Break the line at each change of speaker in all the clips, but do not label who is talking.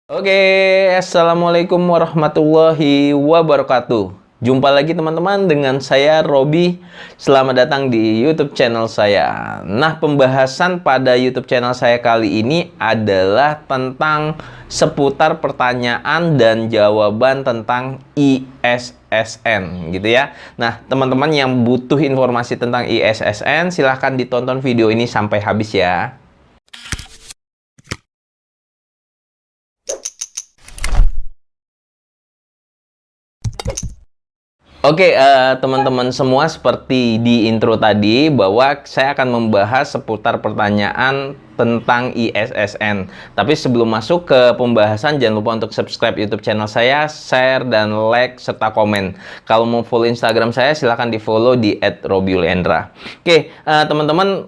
Oke, assalamualaikum warahmatullahi wabarakatuh. Jumpa lagi teman-teman dengan saya Robi. Selamat datang di YouTube channel saya. Nah, pembahasan pada YouTube channel saya kali ini adalah tentang seputar pertanyaan dan jawaban tentang ISSN gitu ya. Nah, teman-teman yang butuh informasi tentang ISSN, silahkan ditonton video ini sampai habis ya. Oke, teman-teman semua, seperti di intro tadi bahwa saya akan membahas seputar pertanyaan tentang ISSN. Tapi sebelum masuk ke pembahasan, jangan lupa untuk subscribe YouTube channel saya, share dan like serta komen. Kalau mau follow Instagram saya, silahkan di follow di @robiulendra. Oke, teman-teman,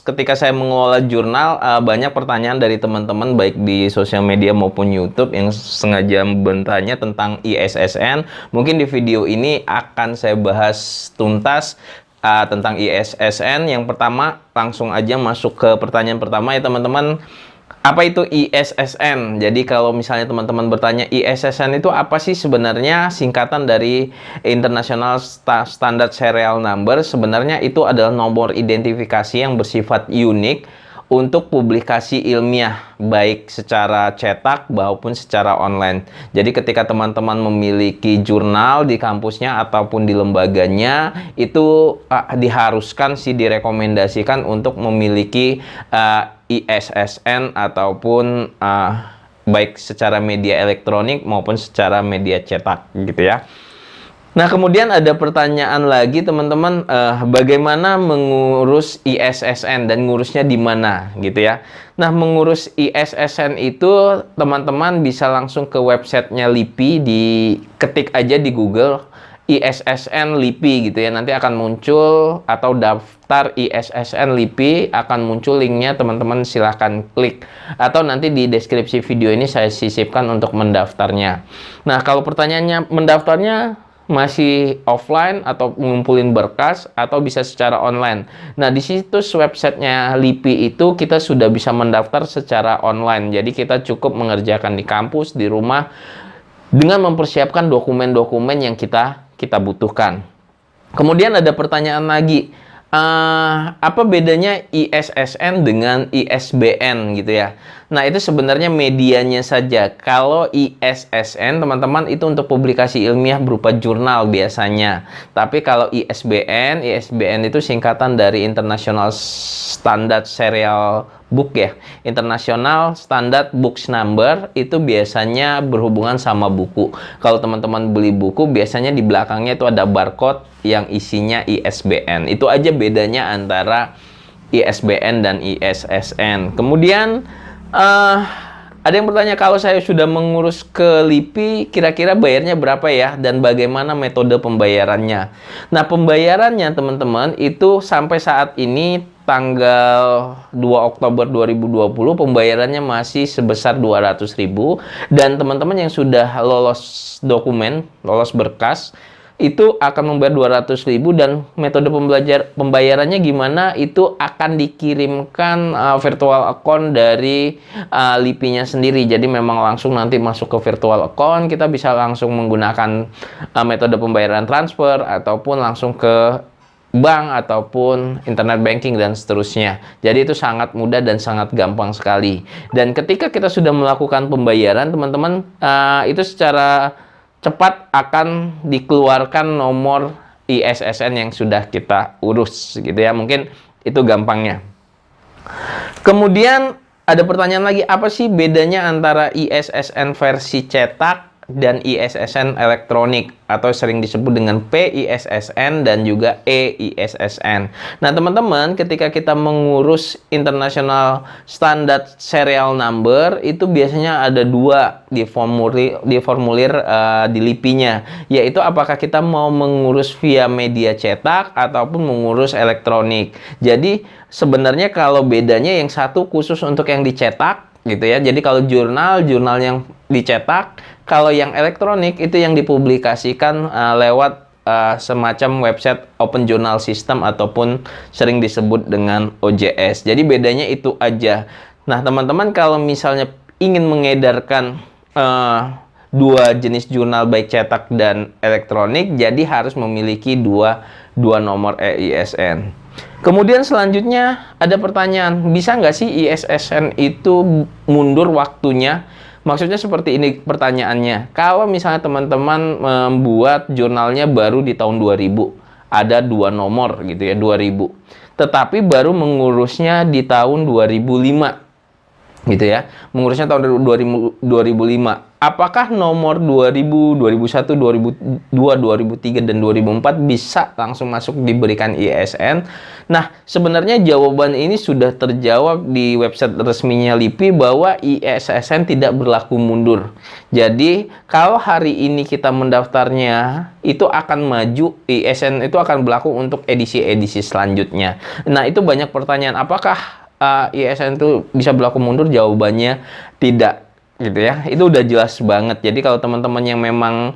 ketika saya mengelola jurnal, banyak pertanyaan dari teman-teman baik di sosial media maupun YouTube yang sengaja bertanya tentang ISSN. Mungkin di video ini akan saya bahas tuntas tentang ISSN. Yang pertama, langsung aja masuk ke pertanyaan pertama ya teman-teman. Apa itu ISSN? Jadi kalau misalnya teman-teman bertanya ISSN itu apa sih sebenarnya, singkatan dari International Standard Serial Number. Sebenarnya itu adalah nomor identifikasi yang bersifat unik untuk publikasi ilmiah, baik secara cetak maupun secara online. Jadi ketika teman-teman memiliki jurnal di kampusnya ataupun di lembaganya, itu diharuskan sih, direkomendasikan untuk memiliki ISSN ataupun baik secara media elektronik maupun secara media cetak gitu ya. Nah, kemudian ada pertanyaan lagi teman-teman, bagaimana mengurus ISSN dan ngurusnya di mana gitu ya. Nah, mengurus ISSN itu teman-teman bisa langsung ke websitenya LIPI, diketik aja di Google ISSN LIPI gitu ya. Nanti akan muncul, atau daftar ISSN LIPI akan muncul linknya, teman-teman silahkan klik. Atau nanti di deskripsi video ini saya sisipkan untuk mendaftarnya. Nah, kalau pertanyaannya mendaftarnya masih offline atau ngumpulin berkas, atau bisa secara online. Nah, di situs websitenya LIPI itu kita sudah bisa mendaftar secara online. Jadi kita cukup mengerjakan di kampus, di rumah, dengan mempersiapkan dokumen-dokumen yang kita butuhkan. Kemudian ada pertanyaan lagi, apa bedanya ISSN dengan ISBN gitu ya. Nah, itu sebenarnya medianya saja. Kalau ISSN teman-teman itu untuk publikasi ilmiah berupa jurnal biasanya. Tapi kalau ISBN itu singkatan dari International Standard Serial Book ya. International Standard Books Number itu biasanya berhubungan sama buku. Kalau teman-teman beli buku, biasanya di belakangnya itu ada barcode yang isinya ISBN. Itu aja bedanya antara ISBN dan ISSN. Kemudian ada yang bertanya, kalau saya sudah mengurus ke LIPI, kira-kira bayarnya berapa ya? Dan bagaimana metode pembayarannya? Nah, pembayarannya teman-teman itu sampai saat ini tanggal 2 Oktober 2020 pembayarannya masih sebesar 200.000. Dan teman-teman yang sudah lolos dokumen, lolos berkas, itu akan membayar 200.000. Dan metode pembayarannya gimana? Itu akan dikirimkan virtual account dari LIPI-nya sendiri. Jadi memang langsung nanti masuk ke virtual account, kita bisa langsung menggunakan metode pembayaran transfer, ataupun langsung ke bank, ataupun internet banking dan seterusnya. Jadi itu sangat mudah dan sangat gampang sekali. Dan ketika kita sudah melakukan pembayaran teman-teman, itu secara cepat akan dikeluarkan nomor ISSN yang sudah kita urus gitu ya. Mungkin itu gampangnya. Kemudian ada pertanyaan lagi, apa sih bedanya antara ISSN versi cetak dan ISSN elektronik, atau sering disebut dengan PISSN dan juga EISSN. Nah, teman-teman, ketika kita mengurus International Standard Serial Number, itu biasanya ada dua di formulir di LIPI-nya, yaitu apakah kita mau mengurus via media cetak ataupun mengurus elektronik. Jadi sebenarnya kalau bedanya, yang satu khusus untuk yang dicetak gitu ya. Jadi kalau jurnal yang dicetak, kalau yang elektronik itu yang dipublikasikan lewat semacam website Open Journal System ataupun sering disebut dengan OJS. Jadi bedanya itu aja. Nah, teman-teman kalau misalnya ingin mengedarkan dua jenis jurnal baik cetak dan elektronik, jadi harus memiliki dua nomor ISSN. Kemudian selanjutnya ada pertanyaan, bisa nggak sih ISSN itu mundur waktunya? Maksudnya seperti ini pertanyaannya. Kalau misalnya teman-teman membuat jurnalnya baru di tahun 2000, ada dua nomor gitu ya, 2000. Tetapi baru mengurusnya di tahun 2005. Gitu ya, mengurusnya tahun 2005. Apakah nomor 2000, 2001, 2002, 2003, dan 2004 bisa langsung masuk diberikan ISSN? Nah, sebenarnya jawaban ini sudah terjawab di website resminya LIPI bahwa ISSN tidak berlaku mundur. Jadi, kalau hari ini kita mendaftarnya, itu akan maju, ISSN itu akan berlaku untuk edisi-edisi selanjutnya. Nah, itu banyak pertanyaan, apakah ISSN itu bisa berlaku mundur? Jawabannya tidak, gitu ya. Itu udah jelas banget. Jadi kalau teman-teman yang memang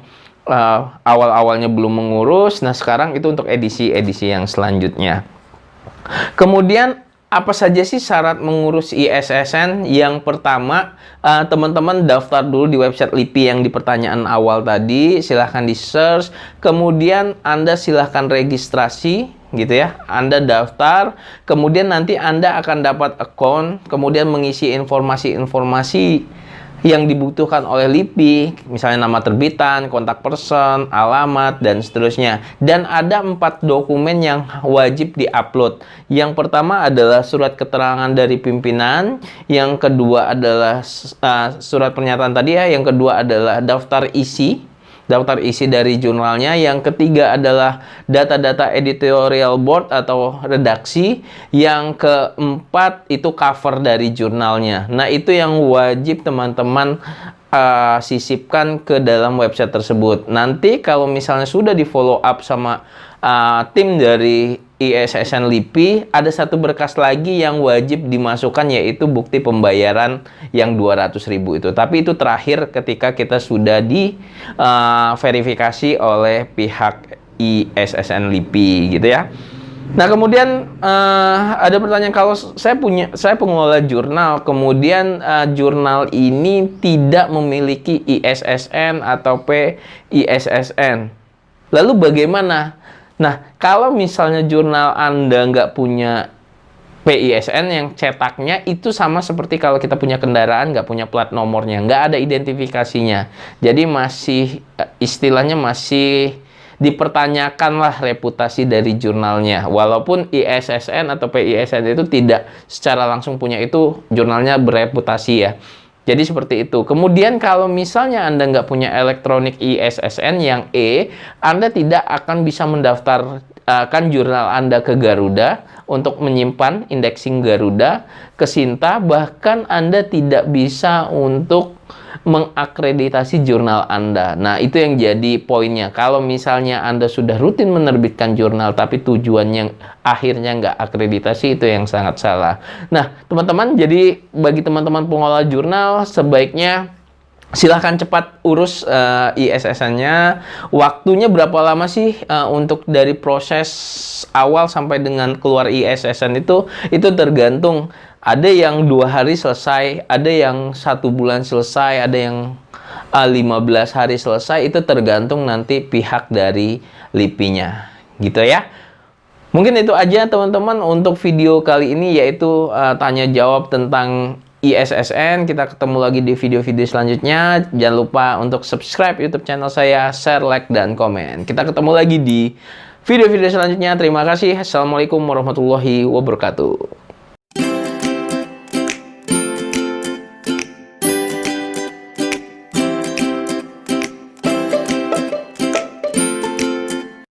awal-awalnya belum mengurus, nah sekarang itu untuk edisi-edisi yang selanjutnya. Kemudian apa saja sih syarat mengurus ISSN? Yang pertama, teman-teman daftar dulu di website LIPI yang di pertanyaan awal tadi. Silahkan di search. Kemudian Anda silahkan registrasi, gitu ya. Anda daftar, kemudian nanti Anda akan dapat account, kemudian mengisi informasi-informasi yang dibutuhkan oleh LIPI, misalnya nama terbitan, kontak person, alamat, dan seterusnya. Dan ada 4 dokumen yang wajib diupload. Yang pertama adalah surat keterangan dari pimpinan, yang kedua adalah surat pernyataan tadi ya, yang kedua adalah daftar isi dari jurnalnya, yang ketiga adalah data-data editorial board atau redaksi, yang keempat itu cover dari jurnalnya. Nah, itu yang wajib teman-teman sisipkan ke dalam website tersebut. Nanti kalau misalnya sudah di follow up sama tim dari ISSN LIPI, ada satu berkas lagi yang wajib dimasukkan, yaitu bukti pembayaran yang 200.000 itu. Tapi itu terakhir ketika kita sudah verifikasi oleh pihak ISSN LIPI, gitu ya. Nah, kemudian ada pertanyaan, kalau saya pengelola jurnal, kemudian jurnal ini tidak memiliki ISSN atau PISSN, lalu bagaimana? Nah, kalau misalnya jurnal Anda nggak punya PISSN yang cetaknya, itu sama seperti kalau kita punya kendaraan nggak punya plat nomornya, nggak ada identifikasinya. Jadi masih istilahnya masih dipertanyakanlah reputasi dari jurnalnya. Walaupun ISSN atau PISSN itu tidak secara langsung punya itu, jurnalnya bereputasi ya. Jadi seperti itu. Kemudian kalau misalnya Anda nggak punya elektronik ISSN yang Anda tidak akan bisa mendaftarkan jurnal Anda ke Garuda untuk menyimpan indexing Garuda, ke Sinta, bahkan Anda tidak bisa untuk mengakreditasi jurnal Anda. Nah, itu yang jadi poinnya. Kalau misalnya Anda sudah rutin menerbitkan jurnal, tapi tujuannya akhirnya nggak akreditasi, itu yang sangat salah. Nah, teman-teman, jadi bagi teman-teman pengelola jurnal, sebaiknya silahkan cepat urus ISSN-nya. Waktunya berapa lama sih untuk dari proses awal sampai dengan keluar ISSN itu tergantung. Ada yang 2 hari selesai, ada yang 1 bulan selesai, ada yang 15 hari selesai. Itu tergantung nanti pihak dari LIPI-nya, gitu ya. Mungkin itu aja teman-teman untuk video kali ini, yaitu tanya jawab tentang ISSN. Kita ketemu lagi di video-video selanjutnya. Jangan lupa untuk subscribe YouTube channel saya, share, like, dan komen. Kita ketemu lagi di video-video selanjutnya. Terima kasih. Assalamualaikum warahmatullahi wabarakatuh.